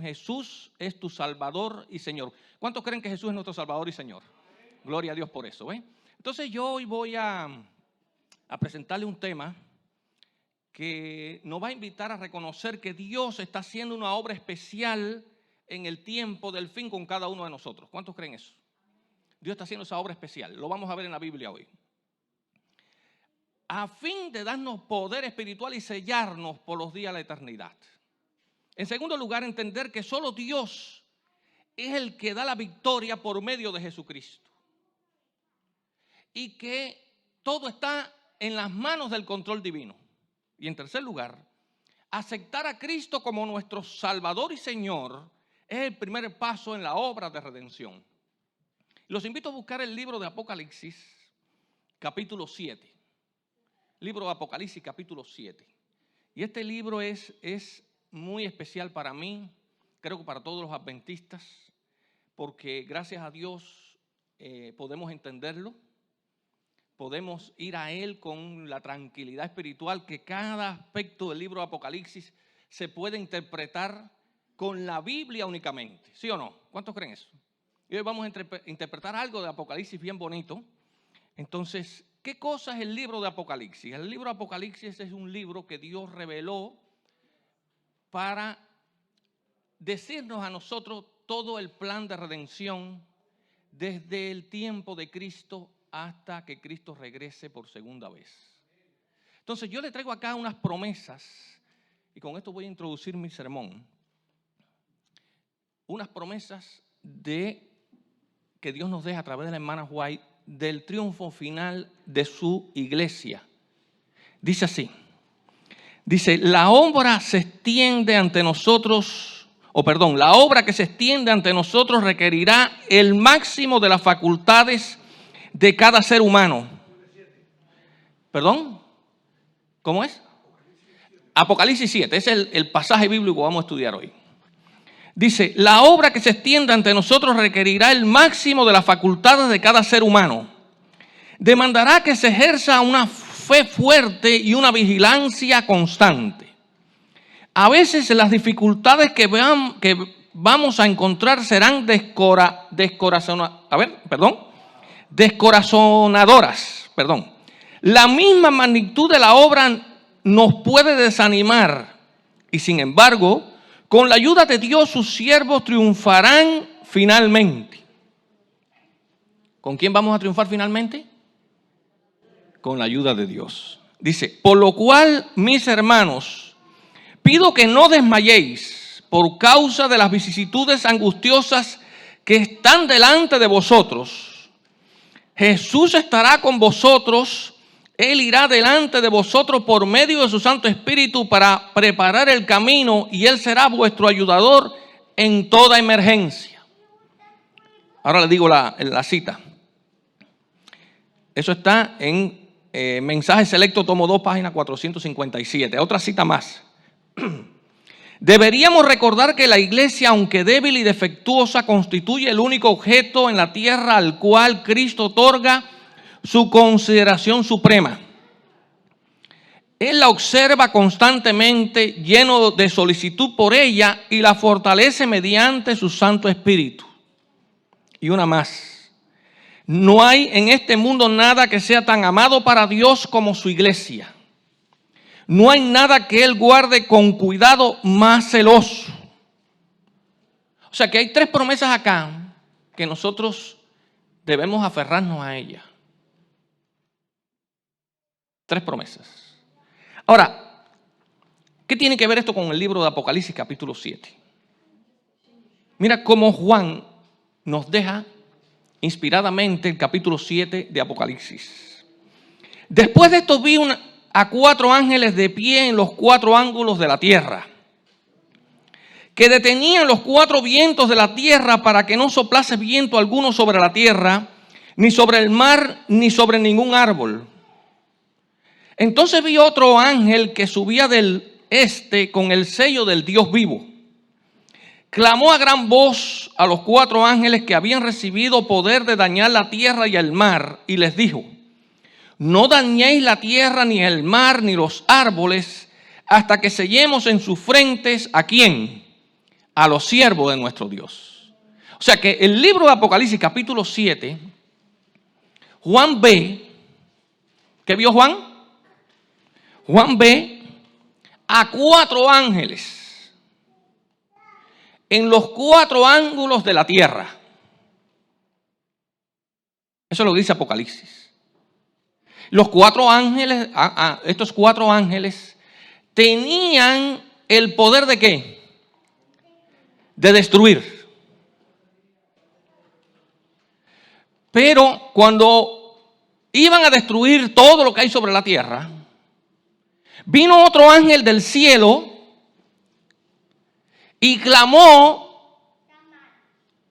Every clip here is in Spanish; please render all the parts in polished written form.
Jesús es tu Salvador y Señor. ¿Cuántos creen que Jesús es nuestro Salvador y Señor? Gloria a Dios por eso, ¿eh? Entonces yo hoy voy a presentarle un tema que nos va a invitar a reconocer que Dios está haciendo una obra especial en el tiempo del fin con cada uno de nosotros. ¿Cuántos creen eso? Dios está haciendo esa obra especial. Lo vamos a ver en la Biblia hoy. A fin de darnos poder espiritual y sellarnos por los días de la eternidad. En segundo lugar, entender que solo Dios es el que da la victoria por medio de Jesucristo. Y que todo está en las manos del control divino. Y en tercer lugar, aceptar a Cristo como nuestro Salvador y Señor es el primer paso en la obra de redención. Los invito a buscar el libro de Apocalipsis, capítulo 7. Libro de Apocalipsis, capítulo 7. Y este libro es muy especial para mí, creo que para todos los adventistas, porque gracias a Dios podemos entenderlo, podemos ir a Él con la tranquilidad espiritual que cada aspecto del libro de Apocalipsis se puede interpretar con la Biblia únicamente, ¿sí o no? ¿Cuántos creen eso? Y hoy vamos a interpretar algo de Apocalipsis bien bonito. Entonces, ¿qué cosa es el libro de Apocalipsis? El libro de Apocalipsis es un libro que Dios reveló para decirnos a nosotros todo el plan de redención desde el tiempo de Cristo hasta que Cristo regrese por segunda vez. Entonces yo le traigo acá unas promesas y con esto voy a introducir mi sermón. Unas promesas que Dios nos deja a través de la hermana White del triunfo final de su iglesia. Dice así. Dice, la obra que se extiende ante nosotros requerirá el máximo de las facultades de cada ser humano. ¿Perdón? ¿Cómo es? Apocalipsis 7, ese es el pasaje bíblico que vamos a estudiar hoy. Dice, la obra que se extiende ante nosotros requerirá el máximo de las facultades de cada ser humano. Demandará que se ejerza una fe fuerte y una vigilancia constante. A veces las dificultades que vamos a encontrar serán descorazonadoras. La misma magnitud de la obra nos puede desanimar y sin embargo, con la ayuda de Dios sus siervos triunfarán finalmente. ¿Con quién vamos a triunfar finalmente? Con la ayuda de Dios. Dice, por lo cual, mis hermanos, pido que no desmayéis por causa de las vicisitudes angustiosas que están delante de vosotros. Jesús estará con vosotros, Él irá delante de vosotros por medio de su Santo Espíritu para preparar el camino y Él será vuestro ayudador en toda emergencia. Ahora le digo la cita. Eso está en Mensaje Selecto, tomo 2, página 457. Otra cita más. Deberíamos recordar que la iglesia, aunque débil y defectuosa, constituye el único objeto en la tierra al cual Cristo otorga su consideración suprema. Él la observa constantemente, lleno de solicitud por ella, y la fortalece mediante su Santo Espíritu. Y una más. No hay en este mundo nada que sea tan amado para Dios como su iglesia. No hay nada que Él guarde con cuidado más celoso. O sea que hay 3 promesas acá que nosotros debemos aferrarnos a ellas. 3 promesas. Ahora, ¿qué tiene que ver esto con el libro de Apocalipsis capítulo 7? Mira cómo Juan nos deja inspiradamente el capítulo 7 de Apocalipsis. Después de esto vi a 4 ángeles de pie en los 4 ángulos de la tierra, que detenían los 4 vientos de la tierra para que no soplase viento alguno sobre la tierra, ni sobre el mar, ni sobre ningún árbol. Entonces vi otro ángel que subía del este con el sello del Dios vivo. Clamó a gran voz a los 4 ángeles que habían recibido poder de dañar la tierra y el mar, y les dijo, no dañéis la tierra, ni el mar, ni los árboles, hasta que sellemos en sus frentes, ¿a quién? a los siervos de nuestro Dios. O sea que el libro de Apocalipsis, capítulo 7, Juan ve, ¿qué vio Juan? Juan ve a 4 ángeles en los 4 ángulos de la tierra. Eso es lo que dice Apocalipsis. Los 4 ángeles, estos 4 ángeles tenían el poder ¿de qué? De destruir. Pero cuando iban a destruir todo lo que hay sobre la tierra, vino otro ángel del cielo y clamó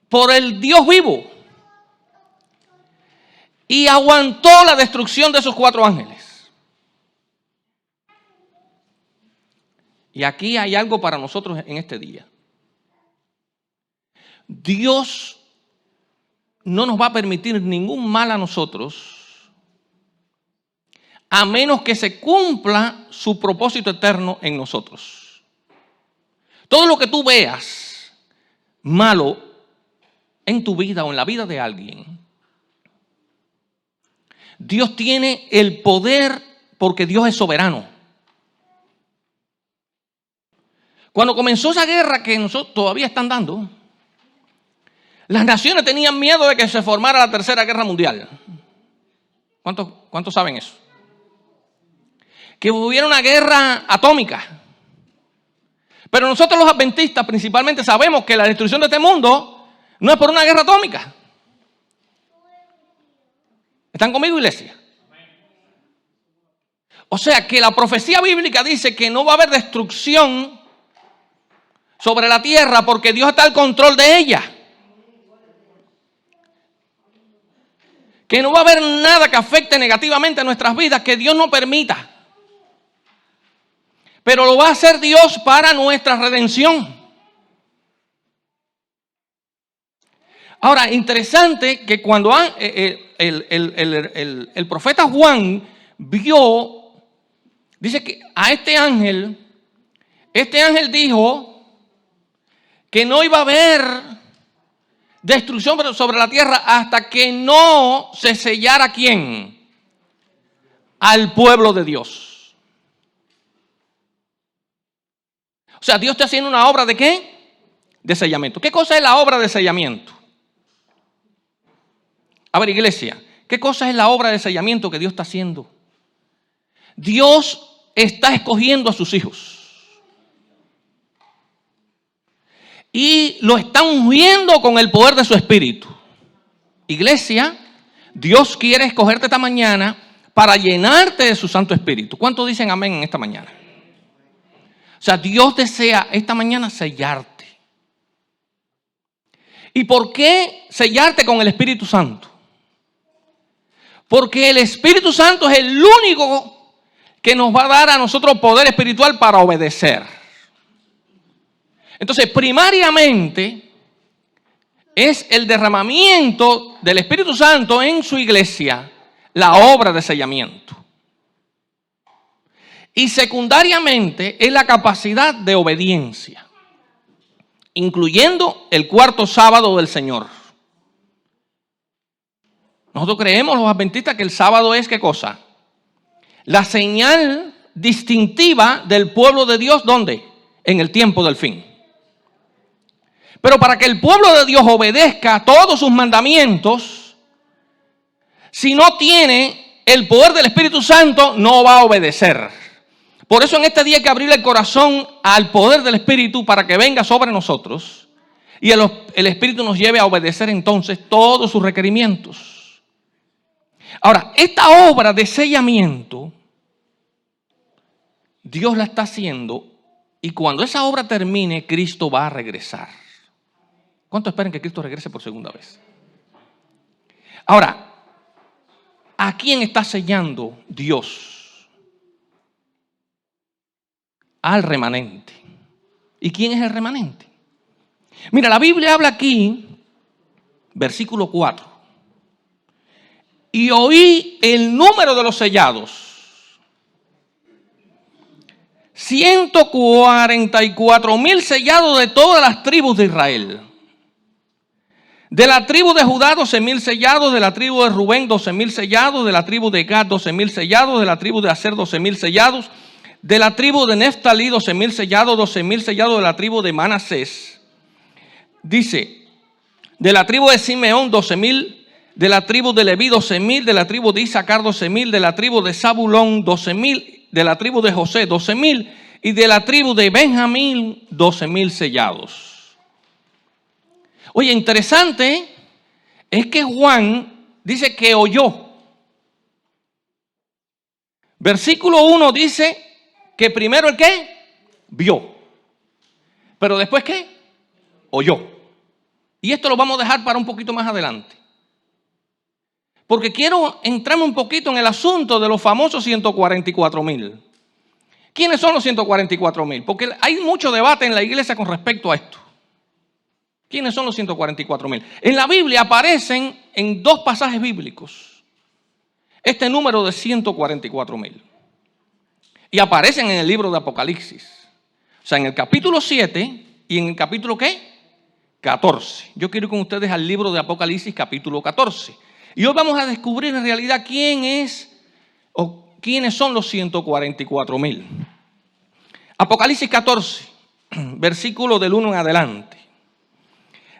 por el Dios vivo y aguantó la destrucción de esos 4 ángeles. Y aquí hay algo para nosotros en este día. Dios no nos va a permitir ningún mal a nosotros, a menos que se cumpla su propósito eterno en nosotros. Todo lo que tú veas malo en tu vida o en la vida de alguien, Dios tiene el poder porque Dios es soberano. Cuando comenzó esa guerra que nosotros todavía están dando, las naciones tenían miedo de que se formara la tercera guerra mundial. ¿Cuántos saben eso? Que hubiera una guerra atómica. Pero nosotros los adventistas principalmente sabemos que la destrucción de este mundo no es por una guerra atómica. ¿Están conmigo, iglesia? O sea que la profecía bíblica dice que no va a haber destrucción sobre la tierra porque Dios está al control de ella. Que no va a haber nada que afecte negativamente a nuestras vidas que Dios no permita. Pero lo va a hacer Dios para nuestra redención. Ahora, interesante que cuando el profeta Juan vio, dice que a este ángel dijo que no iba a haber destrucción sobre la tierra hasta que no se sellara ¿quién? Al pueblo de Dios. O sea, Dios está haciendo una obra ¿de qué? De sellamiento. ¿Qué cosa es la obra de sellamiento? A ver, iglesia, ¿qué cosa es la obra de sellamiento que Dios está haciendo? Dios está escogiendo a sus hijos. Y lo está ungiendo con el poder de su espíritu. Iglesia, Dios quiere escogerte esta mañana para llenarte de su Santo Espíritu. ¿Cuántos dicen amén en esta mañana? O sea, Dios desea esta mañana sellarte. ¿Y por qué sellarte con el Espíritu Santo? Porque el Espíritu Santo es el único que nos va a dar a nosotros poder espiritual para obedecer. Entonces, primariamente, es el derramamiento del Espíritu Santo en su iglesia, la obra de sellamiento. Y secundariamente, es la capacidad de obediencia, incluyendo el 4º sábado del Señor. Nosotros creemos, los adventistas, que el sábado es ¿qué cosa? La señal distintiva del pueblo de Dios, ¿dónde? En el tiempo del fin. Pero para que el pueblo de Dios obedezca todos sus mandamientos, si no tiene el poder del Espíritu Santo, no va a obedecer. Por eso en este día hay que abrir el corazón al poder del Espíritu para que venga sobre nosotros y el Espíritu nos lleve a obedecer entonces todos sus requerimientos. Ahora, esta obra de sellamiento, Dios la está haciendo y cuando esa obra termine, Cristo va a regresar. ¿Cuánto esperan que Cristo regrese por segunda vez? Ahora, ¿a quién está sellando Dios? Al remanente. ¿Y quién es el remanente? Mira, la Biblia habla aquí, versículo 4. Y oí el número de los sellados. 144,000 sellados de todas las tribus de Israel. De la tribu de Judá, 12,000 sellados. De la tribu de Rubén, 12,000 sellados. De la tribu de Gad, 12,000 sellados. De la tribu de Aser, 12,000 sellados. De la tribu de Neftalí, 12,000 sellados. 12,000 sellados de la tribu de Manasés. Dice, de la tribu de Simeón, 12,000. De la tribu de Leví, 12,000. De la tribu de Isaacar, 12,000. De la tribu de Zabulón, 12,000. De la tribu de José, 12,000. Y de la tribu de Benjamín, 12,000 sellados. Oye, interesante es que Juan dice que oyó. Versículo 1 dice que primero el ¿qué? Vio. Pero después ¿qué? Oyó. Y esto lo vamos a dejar para un poquito más adelante. Porque quiero entrarme un poquito en el asunto de los famosos 144,000. ¿Quiénes son los 144,000? Porque hay mucho debate en la iglesia con respecto a esto. ¿Quiénes son los 144,000? En la Biblia aparecen en 2 pasajes bíblicos este número de 144,000. Y aparecen en el libro de Apocalipsis. O sea, en el capítulo 7 y en el capítulo ¿qué? 14. Yo quiero ir con ustedes al libro de Apocalipsis capítulo 14. Y hoy vamos a descubrir en realidad quién es o quiénes son los 144,000. Apocalipsis 14, versículo del 1 en adelante.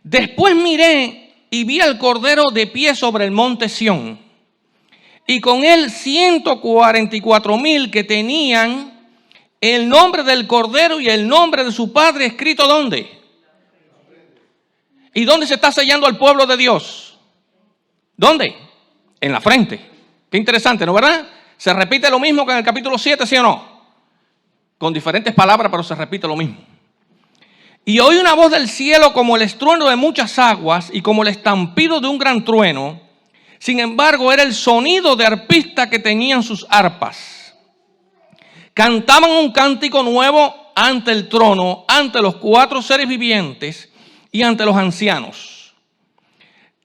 Después miré y vi al Cordero de pie sobre el monte Sión, y con él 144,000 que tenían el nombre del Cordero y el nombre de su Padre escrito ¿dónde? ¿Y dónde se está sellando al pueblo de Dios? ¿Dónde? En la frente. Qué interesante, ¿no verdad? Se repite lo mismo que en el capítulo 7, ¿sí o no? Con diferentes palabras, pero se repite lo mismo. Y oí una voz del cielo como el estruendo de muchas aguas y como el estampido de un gran trueno. Sin embargo, era el sonido de arpistas que tenían sus arpas. Cantaban un cántico nuevo ante el trono, ante los 4 seres vivientes y ante los ancianos.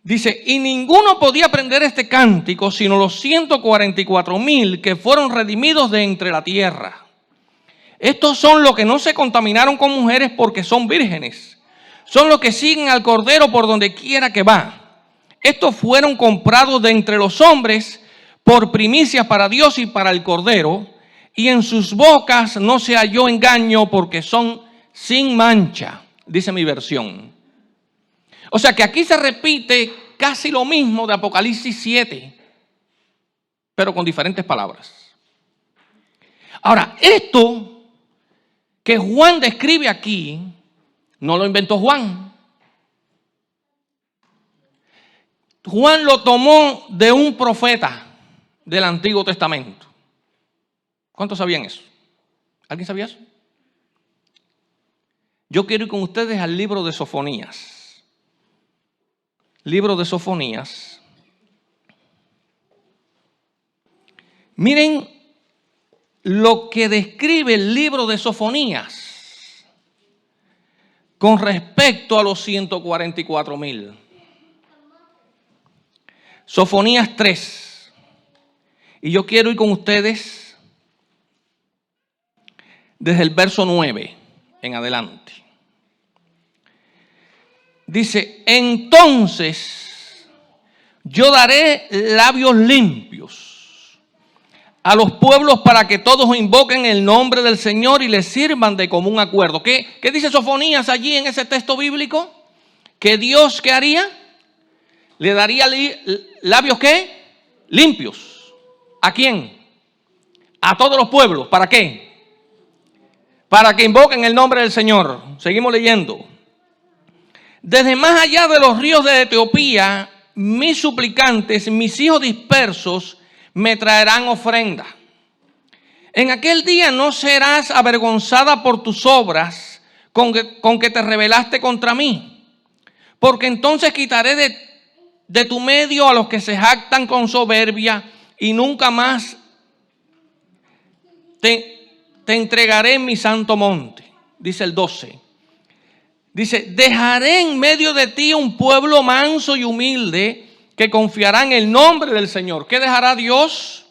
Dice, y ninguno podía aprender este cántico sino los 144,000 que fueron redimidos de entre la tierra. Estos son los que no se contaminaron con mujeres porque son vírgenes. Son los que siguen al Cordero por donde quiera que va. Estos fueron comprados de entre los hombres por primicias para Dios y para el Cordero. Y en sus bocas no se halló engaño porque son sin mancha, dice mi versión. O sea que aquí se repite casi lo mismo de Apocalipsis 7, pero con diferentes palabras. Ahora, esto que Juan describe aquí, no lo inventó Juan. Juan lo tomó de un profeta del Antiguo Testamento. ¿Cuántos sabían eso? ¿Alguien sabía eso? Yo quiero ir con ustedes al libro de Sofonías. Libro de Sofonías. Miren lo que describe el libro de Sofonías con respecto a los 144,000. Sofonías 3. Y yo quiero ir con ustedes desde el verso 9 en adelante. Dice, entonces yo daré labios limpios a los pueblos para que todos invoquen el nombre del Señor y les sirvan de común acuerdo. ¿Qué dice Sofonías allí en ese texto bíblico? Que Dios, ¿qué haría? Le daría labios, ¿qué? Limpios. ¿A quién? A todos los pueblos. ¿Para qué? Para que invoquen el nombre del Señor. Seguimos leyendo. Desde más allá de los ríos de Etiopía, mis suplicantes, mis hijos dispersos, me traerán ofrenda. En aquel día no serás avergonzada por tus obras con que te rebelaste contra mí. Porque entonces quitaré de tu medio a los que se jactan con soberbia y nunca más te entregaré en mi santo monte. Dice el 12. Dice, dejaré en medio de ti un pueblo manso y humilde que confiará en el nombre del Señor. ¿Qué dejará Dios?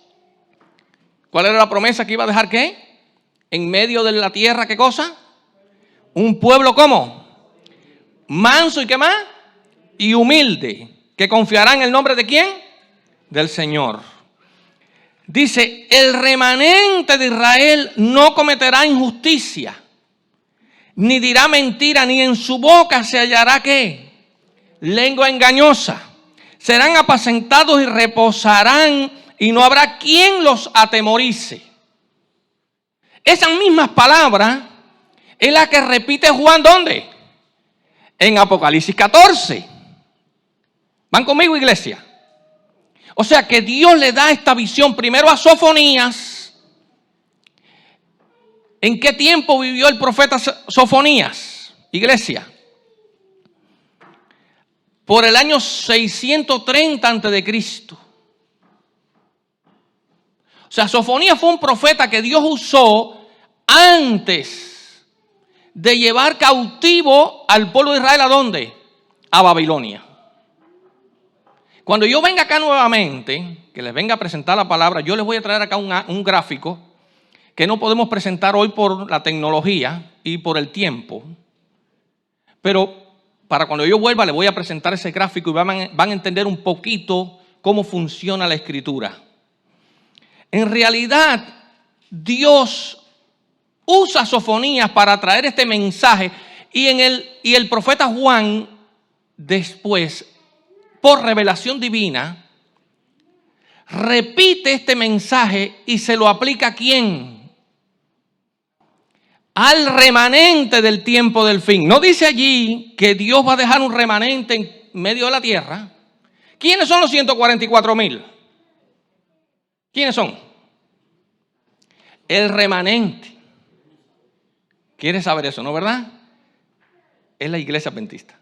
¿Cuál era la promesa que iba a dejar qué? en medio de la tierra, ¿qué cosa? Un pueblo, ¿cómo? Manso y ¿qué más? Y humilde, que confiará en el nombre ¿de quién? Del Señor. Dice, el remanente de Israel no cometerá injusticia, ni dirá mentira, ni en su boca se hallará ¿qué? Lengua engañosa. Serán apacentados y reposarán, y no habrá quien los atemorice. Esas mismas palabras es la que repite Juan, ¿dónde? En Apocalipsis 14. ¿Van conmigo, iglesia? O sea que Dios le da esta visión primero a Sofonías. ¿En qué tiempo vivió el profeta Sofonías, iglesia? Por el año 630 a.C. O sea, Sofonías fue un profeta que Dios usó antes de llevar cautivo al pueblo de Israel. ¿A dónde? A Babilonia. Cuando yo venga acá nuevamente, que les venga a presentar la palabra, yo les voy a traer acá un gráfico que no podemos presentar hoy por la tecnología y por el tiempo. Pero para cuando yo vuelva les voy a presentar ese gráfico y van a entender un poquito cómo funciona la escritura. En realidad, Dios usa Sofonías para traer este mensaje y el profeta Juan después, por revelación divina, repite este mensaje y se lo aplica ¿a quién? Al remanente del tiempo del fin. No dice allí que Dios va a dejar un remanente en medio de la tierra. ¿Quiénes son los 144,000? ¿Quiénes son? El remanente. ¿Quieres saber eso, no, verdad? Es la iglesia adventista.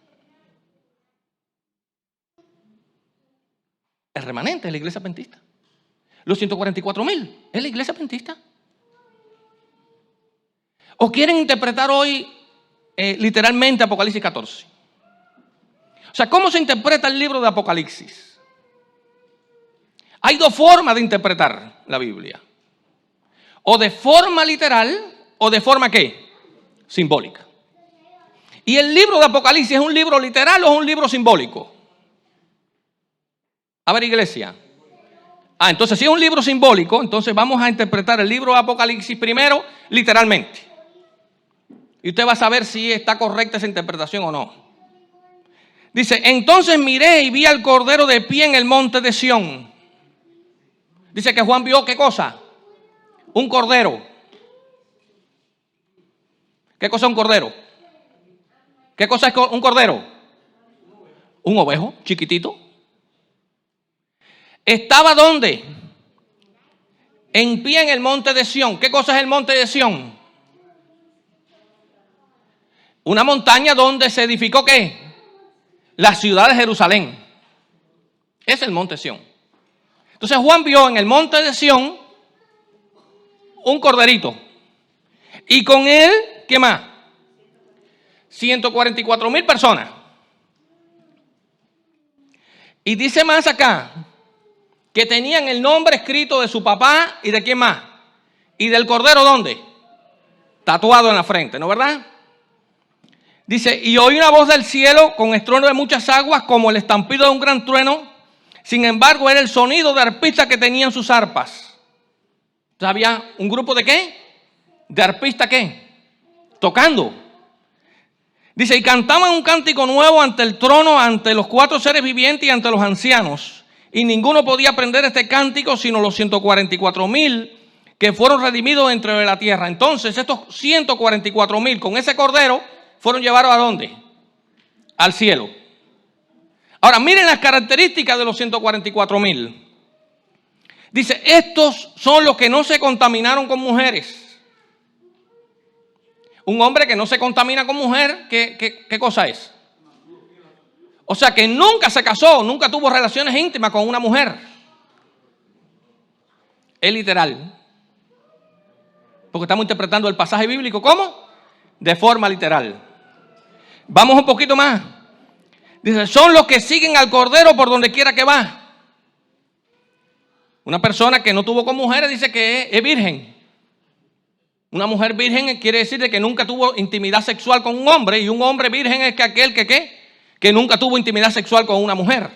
El remanente es la iglesia adventista. Los 144,000 es la iglesia adventista. ¿O quieren interpretar hoy literalmente Apocalipsis 14? O sea, ¿cómo se interpreta el libro de Apocalipsis? Hay dos formas de interpretar la Biblia. O de forma literal, o de forma ¿qué? Simbólica. ¿Y el libro de Apocalipsis es un libro literal o es un libro simbólico? A ver, iglesia. Entonces si es un libro simbólico, entonces vamos a interpretar el libro de Apocalipsis primero literalmente. Y usted va a saber si está correcta esa interpretación o no. Dice, entonces miré y vi al Cordero de pie en el monte de Sión. Dice que Juan vio ¿qué cosa? Un cordero. ¿Qué cosa es un cordero? ¿Qué cosa es un cordero? Un ovejo chiquitito. ¿Estaba dónde? En pie en el monte de Sión. ¿Qué cosa es el monte de Sión? Una montaña donde se edificó ¿qué? La ciudad de Jerusalén. Es el monte Sión. Entonces Juan vio en el monte de Sión un corderito. Y con él, ¿qué más? 144,000 personas. Y dice más acá, que tenían el nombre escrito de su papá y de quién más. Y del cordero, ¿dónde? Tatuado en la frente, ¿no verdad? Dice, y oí una voz del cielo con estruendo de muchas aguas, como el estampido de un gran trueno. Sin embargo, era el sonido de arpistas que tenían sus arpas. Entonces había un grupo de ¿qué? De arpistas ¿qué? Tocando. Dice, y cantaban un cántico nuevo ante el trono, ante los 4 seres vivientes y ante los ancianos. Y ninguno podía aprender este cántico sino los 144,000 que fueron redimidos dentro de la tierra. Entonces estos 144,000 con ese cordero fueron llevados ¿a dónde? Al cielo. Ahora miren las características de los 144,000. Dice, estos son los que no se contaminaron con mujeres. Un hombre que no se contamina con mujer, ¿qué cosa es? O sea que nunca se casó, nunca tuvo relaciones íntimas con una mujer. Es literal. Porque estamos interpretando el pasaje bíblico, ¿cómo? De forma literal. Vamos un poquito más. Dice, son los que siguen al Cordero por donde quiera que va. Una persona que no tuvo con mujeres dice que es virgen. Una mujer virgen quiere decir de que nunca tuvo intimidad sexual con un hombre, y un hombre virgen es que aquel que nunca tuvo intimidad sexual con una mujer.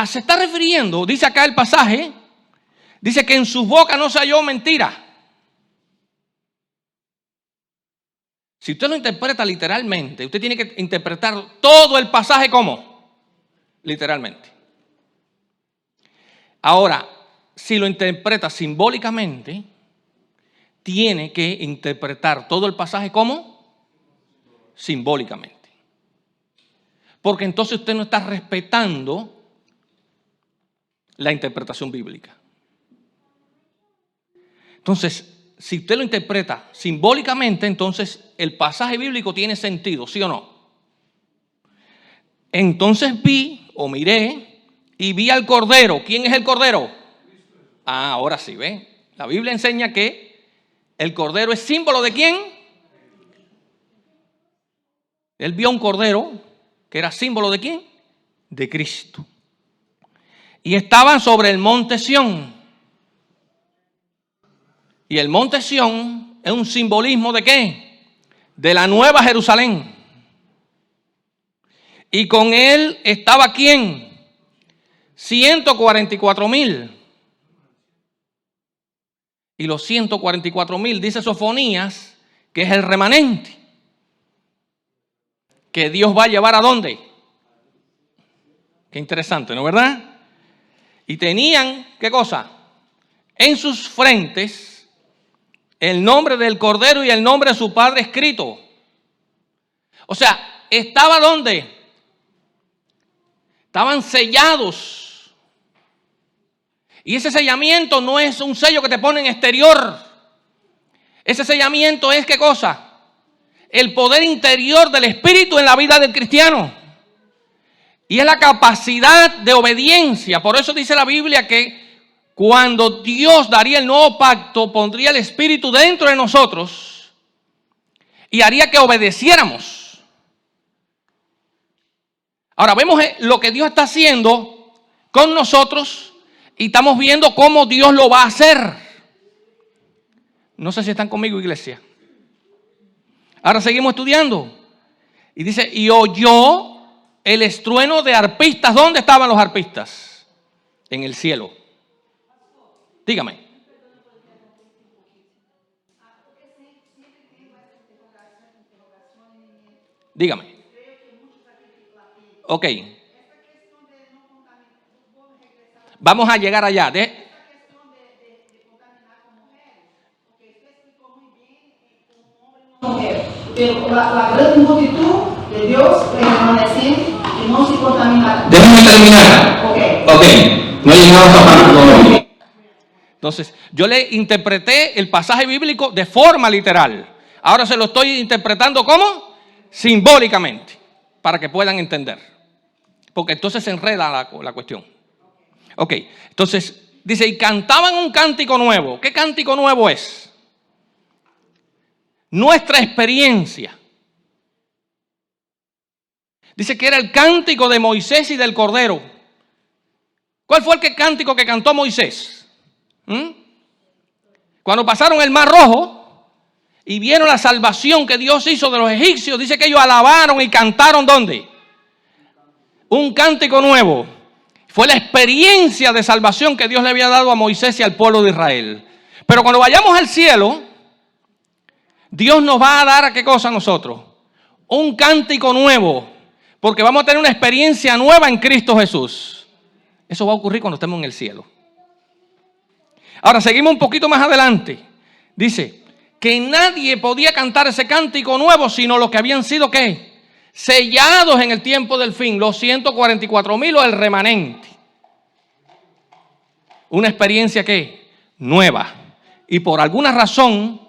Se está refiriendo, dice acá el pasaje, dice que en sus bocas no se halló mentira. Si usted lo interpreta literalmente, usted tiene que interpretar todo el pasaje como literalmente. Ahora, si lo interpreta simbólicamente, tiene que interpretar todo el pasaje como simbólicamente. Porque entonces usted no está respetando la interpretación bíblica. Entonces, si usted lo interpreta simbólicamente, entonces el pasaje bíblico tiene sentido, ¿sí o no? Entonces miré y vi al Cordero. ¿Quién es el Cordero? Ahora sí, ¿ve? La Biblia enseña que el Cordero es símbolo ¿de quién? Él vio un Cordero que era símbolo ¿de quién? De Cristo. Y estaban sobre el monte Sión. Y el monte Sión es un simbolismo ¿de qué? De la nueva Jerusalén. Y con él estaba ¿quién? 144,000. Y los 144,000, dice Sofonías, que es el remanente. Que Dios va a llevar ¿a dónde? Qué interesante, ¿no es verdad? Y tenían, ¿qué cosa? En sus frentes el nombre del Cordero y el nombre de su Padre escrito. O sea, ¿estaba dónde? Estaban sellados. Y ese sellamiento no es un sello que te ponen exterior. Ese sellamiento es ¿qué cosa? El poder interior del Espíritu en la vida del cristiano. Y es la capacidad de obediencia. Por eso dice la Biblia que cuando Dios daría el nuevo pacto, pondría el Espíritu dentro de nosotros y haría que obedeciéramos. Ahora vemos lo que Dios está haciendo con nosotros y estamos viendo cómo Dios lo va a hacer. No sé si están conmigo, iglesia. Ahora seguimos estudiando. Y dice, y oyó el estruendo de arpistas. ¿Dónde estaban los arpistas? En el cielo. Dígame. Dígame. Ok. Vamos a llegar allá. Pero la gran multitud de Dios permaneciente y no se contamina. Déjame terminar. Ok. No llegamos a parte todavía. Entonces, yo le interpreté el pasaje bíblico de forma literal. Ahora se lo estoy interpretando ¿cómo? Simbólicamente, para que puedan entender. Porque entonces se enreda la cuestión. Ok, entonces dice, y cantaban un cántico nuevo. ¿Qué cántico nuevo es? Nuestra experiencia. Dice que era el cántico de Moisés y del Cordero. ¿Cuál fue el cántico que cantó Moisés? Cuando pasaron el Mar Rojo y vieron la salvación que Dios hizo de los egipcios, dice que ellos alabaron y cantaron ¿dónde? Un cántico nuevo. Fue la experiencia de salvación que Dios le había dado a Moisés y al pueblo de Israel. Pero cuando vayamos al cielo, Dios nos va a dar ¿a qué cosa a nosotros? Un cántico nuevo, porque vamos a tener una experiencia nueva en Cristo Jesús. Eso va a ocurrir cuando estemos en el cielo. Ahora seguimos un poquito más adelante. Dice que nadie podía cantar ese cántico nuevo sino los que habían sido ¿qué? Sellados en el tiempo del fin, los 144,000 o el remanente. Una experiencia ¿qué? Nueva. Y por alguna razón,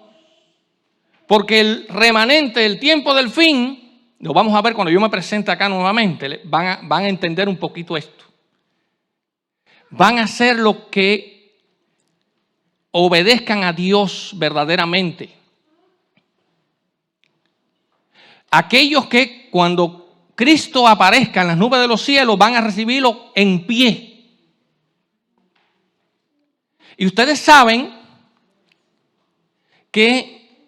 porque el remanente del tiempo del fin, lo vamos a ver cuando yo me presente acá nuevamente, van a entender un poquito esto. Van a hacer lo que obedezcan a Dios verdaderamente. Aquellos que cuando Cristo aparezca en las nubes de los cielos van a recibirlo en pie. Y ustedes saben que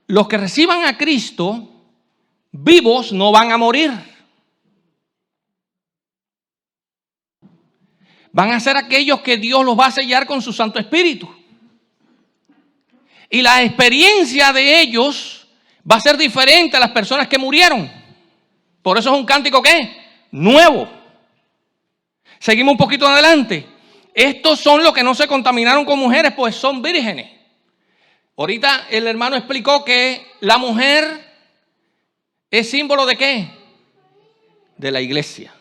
los que reciban a Cristo vivos no van a morir. Van a ser aquellos que Dios los va a sellar con su Santo Espíritu. Y la experiencia de ellos va a ser diferente a las personas que murieron. Por eso es un cántico, ¿qué? Nuevo. Seguimos un poquito adelante. Estos son los que no se contaminaron con mujeres, pues son vírgenes. Ahorita el hermano explicó que la mujer es símbolo ¿de qué? De la iglesia.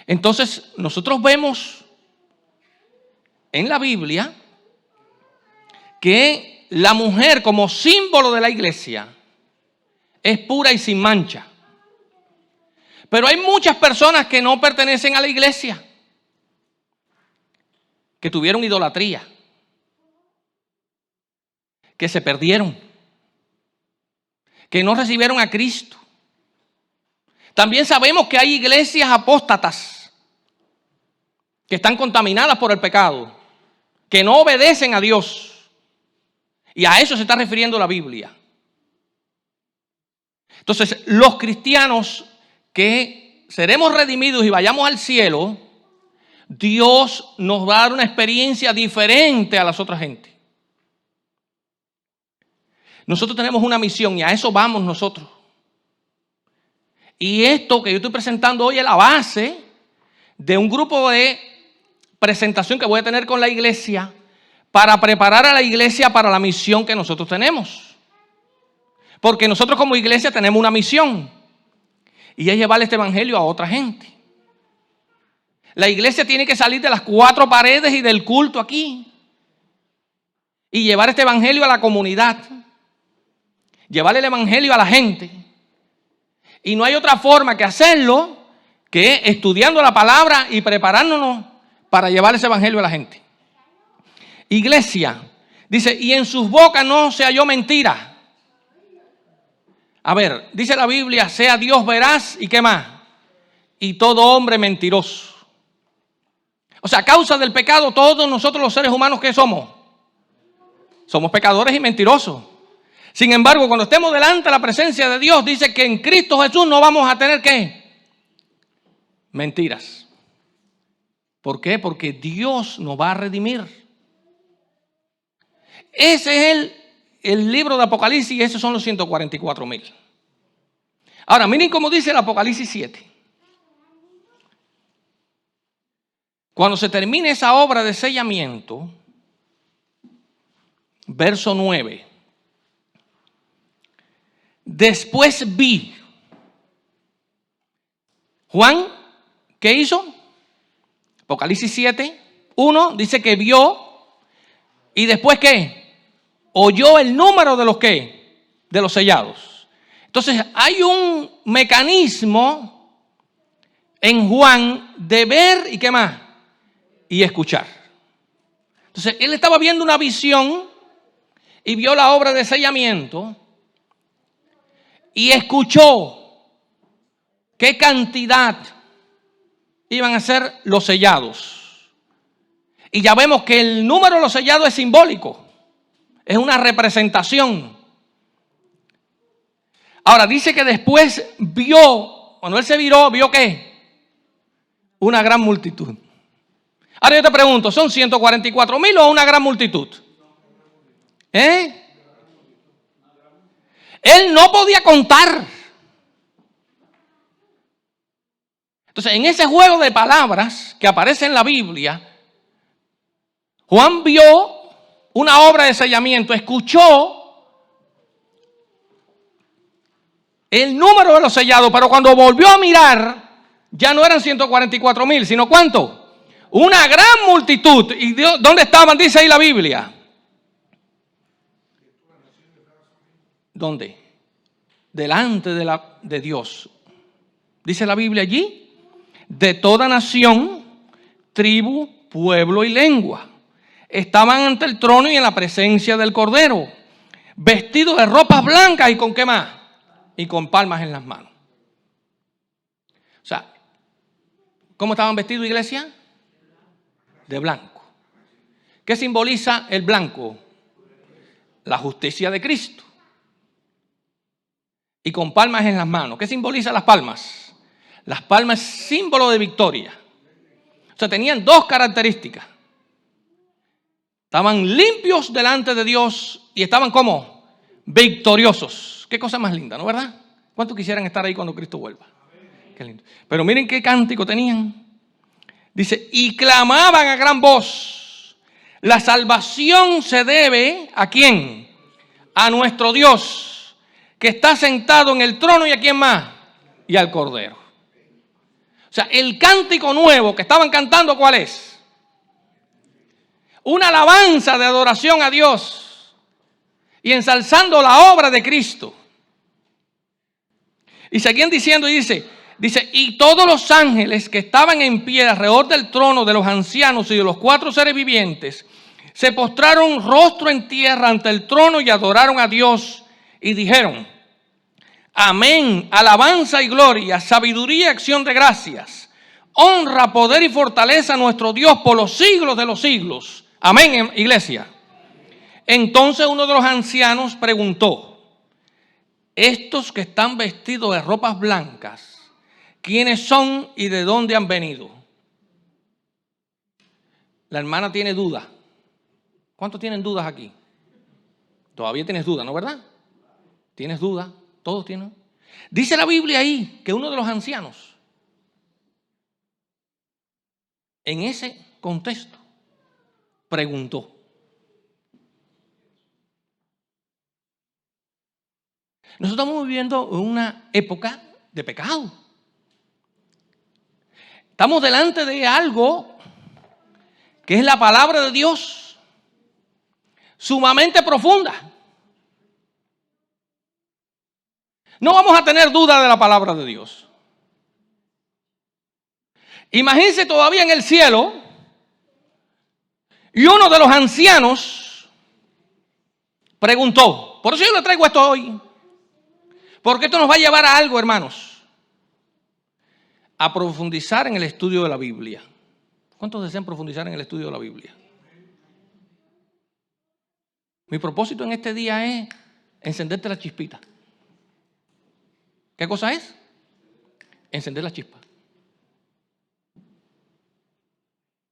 Entonces, nosotros vemos en la Biblia que la mujer como símbolo de la iglesia es pura y sin mancha. Pero hay muchas personas que no pertenecen a la iglesia, que tuvieron idolatría, que se perdieron, que no recibieron a Cristo. También sabemos que hay iglesias apóstatas que están contaminadas por el pecado, que no obedecen a Dios. Y a eso se está refiriendo la Biblia. Entonces, los cristianos que seremos redimidos y vayamos al cielo, Dios nos va a dar una experiencia diferente a las otras gente. Nosotros tenemos una misión y a eso vamos nosotros. Y esto que yo estoy presentando hoy es la base de un grupo de presentación que voy a tener con la iglesia para preparar a la iglesia para la misión que nosotros tenemos. Porque nosotros como iglesia tenemos una misión y es llevar este evangelio a otra gente. La iglesia tiene que salir de las 4 paredes y del culto aquí y llevar este evangelio a la comunidad. Llevar el evangelio a la gente. Y no hay otra forma que hacerlo que estudiando la palabra y preparándonos para llevar ese evangelio a la gente. Iglesia, dice, y en sus bocas no se halló mentira. A ver, dice la Biblia, sea Dios veraz y qué más. Y todo hombre mentiroso. O sea, a causa del pecado, todos nosotros los seres humanos, ¿qué somos? Somos pecadores y mentirosos. Sin embargo, cuando estemos delante de la presencia de Dios, dice que en Cristo Jesús no vamos a tener ¿qué? Mentiras. ¿Por qué? Porque Dios nos va a redimir. Ese es el libro de Apocalipsis y esos son los 144,000. Ahora, miren cómo dice el Apocalipsis 7. Cuando se termine esa obra de sellamiento, verso 9. Después vi. Juan, ¿qué hizo? Apocalipsis 7, 1 dice que vio y después ¿qué? Oyó el número de los ¿qué? De los sellados. Entonces hay un mecanismo en Juan de ver y ¿qué más? Y escuchar. Entonces él estaba viendo una visión y vio la obra de sellamiento y escuchó qué cantidad iban a ser los sellados. Y ya vemos que el número de los sellados es simbólico. Es una representación. Ahora dice que después vio, cuando él se viró, ¿vio qué? Una gran multitud. Ahora yo te pregunto, ¿son 144,000 o una gran multitud? Él no podía contar. Entonces, en ese juego de palabras que aparece en la Biblia, Juan vio una obra de sellamiento, escuchó el número de los sellados, pero cuando volvió a mirar, ya no eran 144,000, sino ¿cuánto? Una gran multitud. ¿Y dónde estaban? Dice ahí la Biblia. ¿Dónde? Delante de Dios. Dice la Biblia allí. De toda nación, tribu, pueblo y lengua. Estaban ante el trono y en la presencia del Cordero, vestidos de ropas blancas y con qué más, y con palmas en las manos. O sea, ¿cómo estaban vestidos, iglesia? De blanco. ¿Qué simboliza el blanco? la justicia de Cristo. Y con palmas en las manos. ¿Qué simboliza las palmas? Las palmas es símbolo de victoria. O sea, tenían dos características. Estaban limpios delante de Dios y estaban como victoriosos. Qué cosa más linda, ¿no verdad? ¿Cuántos quisieran estar ahí cuando Cristo vuelva? Qué lindo. Pero miren qué cántico tenían. Dice, y clamaban a gran voz. La salvación se debe ¿a quién? A nuestro Dios, que está sentado en el trono, y ¿a quién más? Y al Cordero. O sea, el cántico nuevo que estaban cantando, ¿cuál es? Una alabanza de adoración a Dios y ensalzando la obra de Cristo. Y seguían diciendo y dice, y todos los ángeles que estaban en pie alrededor del trono de los ancianos y de los 4 seres vivientes, se postraron rostro en tierra ante el trono y adoraron a Dios y dijeron, amén, alabanza y gloria, sabiduría y acción de gracias, honra, poder y fortaleza a nuestro Dios por los siglos de los siglos. Amén, iglesia. Entonces uno de los ancianos preguntó, estos que están vestidos de ropas blancas, ¿quiénes son y de dónde han venido? La hermana tiene duda. ¿Cuántos tienen dudas aquí? Todavía tienes duda, ¿no verdad? ¿Tienes duda? Todos tienen. Dice la Biblia ahí que uno de los ancianos, en ese contexto, preguntó. Nosotros estamos viviendo una época de pecado. Estamos delante de algo que es la palabra de Dios, sumamente profunda. No vamos a tener duda de la palabra de Dios. Imagínense todavía en el cielo y uno de los ancianos preguntó, por eso yo le traigo esto hoy, porque esto nos va a llevar a algo, hermanos, a profundizar en el estudio de la Biblia. ¿Cuántos desean profundizar en el estudio de la Biblia? Mi propósito en este día es encenderte la chispita. ¿Qué cosa es? Encender la chispa.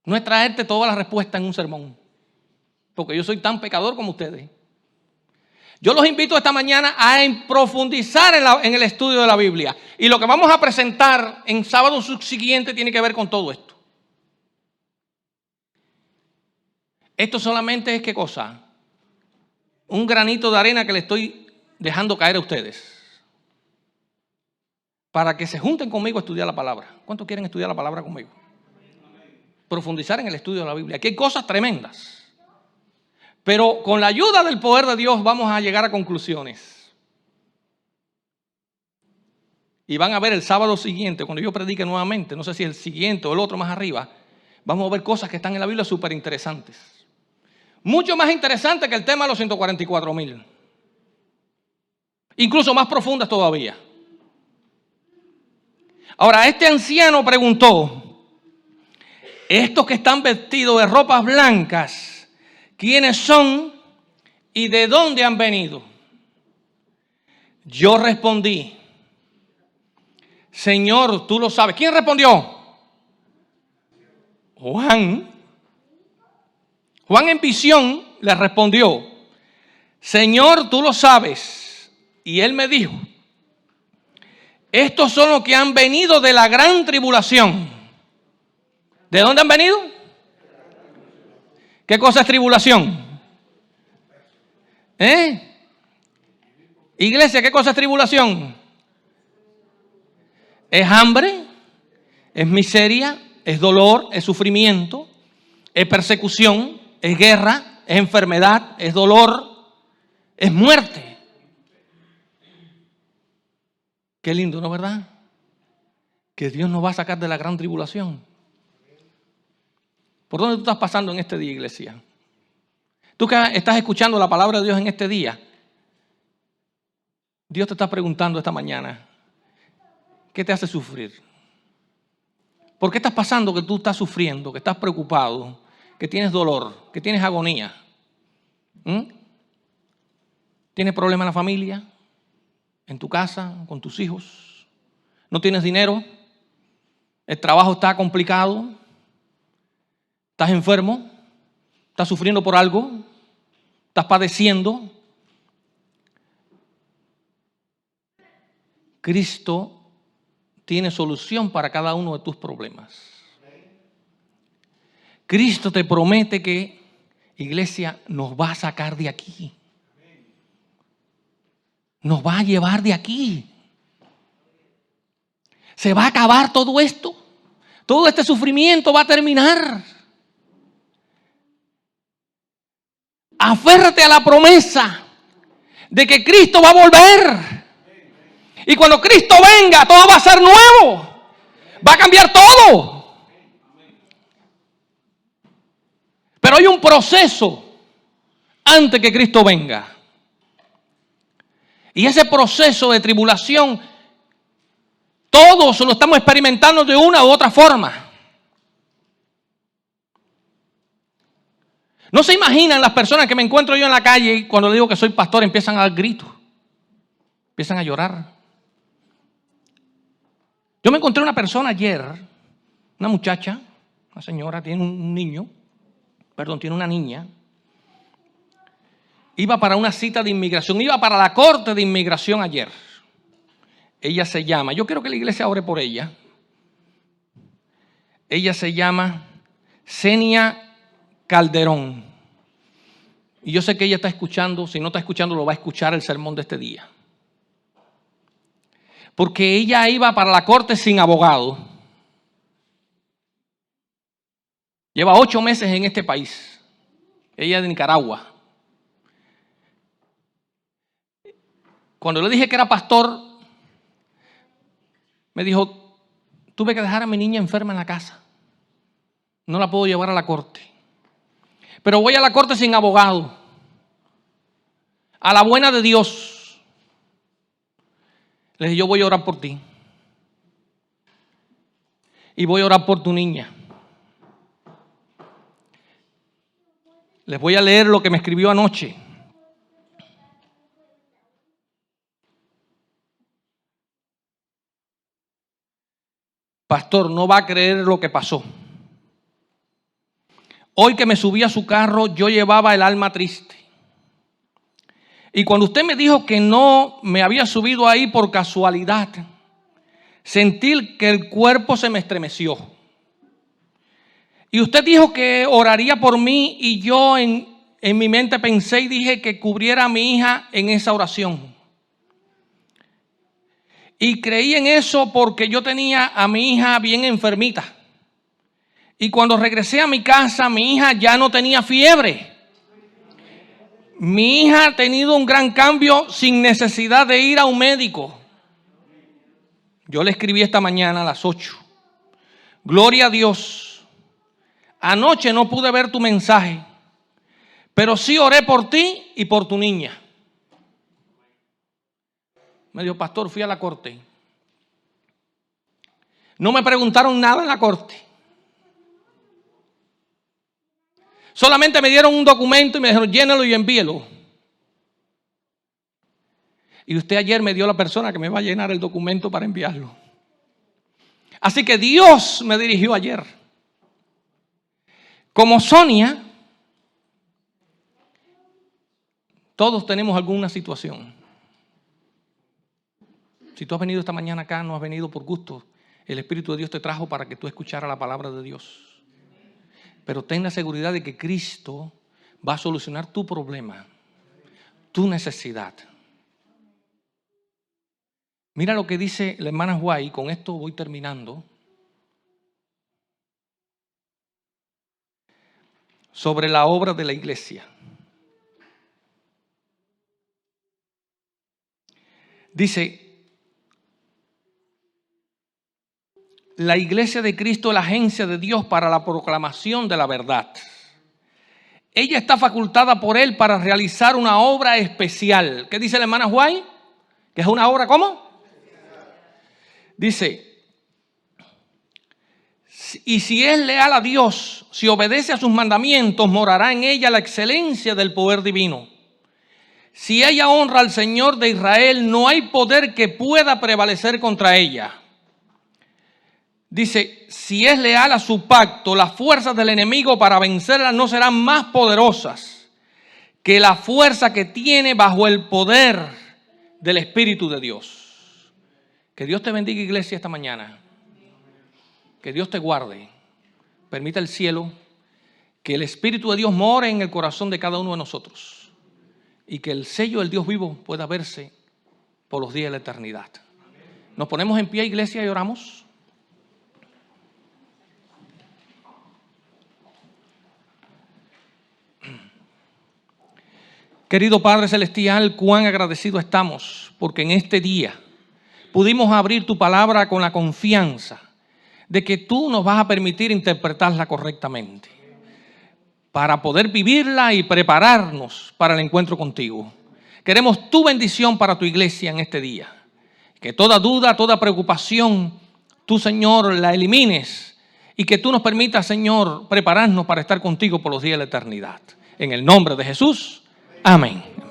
No es traerte toda la respuesta en un sermón, porque yo soy tan pecador como ustedes. Yo los invito esta mañana a profundizar en el estudio de la Biblia. Y lo que vamos a presentar en sábado subsiguiente tiene que ver con todo esto. Esto solamente es, ¿qué cosa? Un granito de arena que le estoy dejando caer a ustedes, para que se junten conmigo a estudiar la palabra. ¿Cuántos quieren estudiar la palabra conmigo? Profundizar en el estudio de la Biblia. Aquí hay cosas tremendas. Pero con la ayuda del poder de Dios vamos a llegar a conclusiones. Y van a ver el sábado siguiente, cuando yo predique nuevamente, no sé si el siguiente o el otro más arriba, vamos a ver cosas que están en la Biblia súper interesantes. Mucho más interesantes que el tema de los 144,000. Incluso más profundas todavía. Ahora, este anciano preguntó, estos que están vestidos de ropas blancas, ¿quiénes son y de dónde han venido? Yo respondí, Señor, tú lo sabes. ¿Quién respondió? Juan. Juan en visión le respondió, Señor, tú lo sabes. Y él me dijo, estos son los que han venido de la gran tribulación. ¿De dónde han venido? ¿Qué cosa es tribulación? Iglesia, ¿qué cosa es tribulación? Es hambre, es miseria, es dolor, es sufrimiento, es persecución, es guerra, es enfermedad, es dolor, es muerte. Qué lindo, ¿no verdad? Que Dios nos va a sacar de la gran tribulación. ¿Por dónde tú estás pasando en este día, iglesia? Tú que estás escuchando la palabra de Dios en este día, Dios te está preguntando esta mañana, ¿qué te hace sufrir? ¿Por qué estás pasando que tú estás sufriendo, que estás preocupado, que tienes dolor, que tienes agonía? ¿Tienes problemas en la familia? ¿En tu casa? ¿Con tus hijos? ¿No tienes dinero? ¿El trabajo está complicado? ¿Estás enfermo? ¿Estás sufriendo por algo? ¿Estás padeciendo? Cristo tiene solución para cada uno de tus problemas. Cristo te promete que, iglesia, nos va a sacar de aquí. Nos va a llevar de aquí. Se va a acabar todo esto. Todo este sufrimiento va a terminar. Aférrate a la promesa de que Cristo va a volver. Y cuando Cristo venga, todo va a ser nuevo. Va a cambiar todo. Pero hay un proceso antes que Cristo venga. Y ese proceso de tribulación, todos lo estamos experimentando de una u otra forma. No se imaginan las personas que me encuentro yo en la calle y cuando le digo que soy pastor empiezan a dar gritos, empiezan a llorar. Yo me encontré una persona ayer, una muchacha, una señora, tiene tiene una niña. Iba para una cita de inmigración, iba para la corte de inmigración ayer. Ella se llama, yo quiero que la iglesia ore por ella. Ella se llama Senia Calderón. Y yo sé que ella está escuchando, si no está escuchando lo va a escuchar el sermón de este día. Porque ella iba para la corte sin abogado. Lleva 8 meses en este país. Ella es de Nicaragua. Cuando le dije que era pastor, me dijo, tuve que dejar a mi niña enferma en la casa. No la puedo llevar a la corte. Pero voy a la corte sin abogado. A la buena de Dios. Le dije, yo voy a orar por ti. Y voy a orar por tu niña. Les voy a leer lo que me escribió anoche. Pastor, no va a creer lo que pasó. Hoy que me subí a su carro, yo llevaba el alma triste. Y cuando usted me dijo que no me había subido ahí por casualidad, sentí que el cuerpo se me estremeció. Y usted dijo que oraría por mí y yo en mi mente pensé y dije que cubriera a mi hija en esa oración. Y creí en eso porque yo tenía a mi hija bien enfermita. Y cuando regresé a mi casa, mi hija ya no tenía fiebre. Mi hija ha tenido un gran cambio sin necesidad de ir a un médico. Yo le escribí esta mañana a las 8. Gloria a Dios. Anoche no pude ver tu mensaje, pero sí oré por ti y por tu niña. Me dijo, pastor, fui a la corte. No me preguntaron nada en la corte. Solamente me dieron un documento y me dijeron, llénalo y envíelo. Y usted ayer me dio la persona que me va a llenar el documento para enviarlo. Así que Dios me dirigió ayer. Como Sonia, todos tenemos alguna situación. Si tú has venido esta mañana acá, no has venido por gusto. El Espíritu de Dios te trajo para que tú escucharas la palabra de Dios. Pero ten la seguridad de que Cristo va a solucionar tu problema, tu necesidad. Mira lo que dice la hermana White, con esto voy terminando. Sobre la obra de la iglesia. Dice, la iglesia de Cristo es la agencia de Dios para la proclamación de la verdad. Ella está facultada por Él para realizar una obra especial. ¿Qué dice la hermana White? ¿Que es una obra cómo? Dice, y si es leal a Dios, si obedece a sus mandamientos, morará en ella la excelencia del poder divino. Si ella honra al Señor de Israel, no hay poder que pueda prevalecer contra ella. Dice, si es leal a su pacto, las fuerzas del enemigo para vencerla no serán más poderosas que la fuerza que tiene bajo el poder del Espíritu de Dios. Que Dios te bendiga, iglesia, esta mañana. Que Dios te guarde. Permita el cielo que el Espíritu de Dios more en el corazón de cada uno de nosotros y que el sello del Dios vivo pueda verse por los días de la eternidad. Nos ponemos en pie, iglesia, y oramos. Querido Padre Celestial, cuán agradecidos estamos porque en este día pudimos abrir tu palabra con la confianza de que tú nos vas a permitir interpretarla correctamente para poder vivirla y prepararnos para el encuentro contigo. Queremos tu bendición para tu iglesia en este día. Que toda duda, toda preocupación, tú, Señor, la elimines y que tú nos permitas, Señor, prepararnos para estar contigo por los días de la eternidad. En el nombre de Jesús. Amén.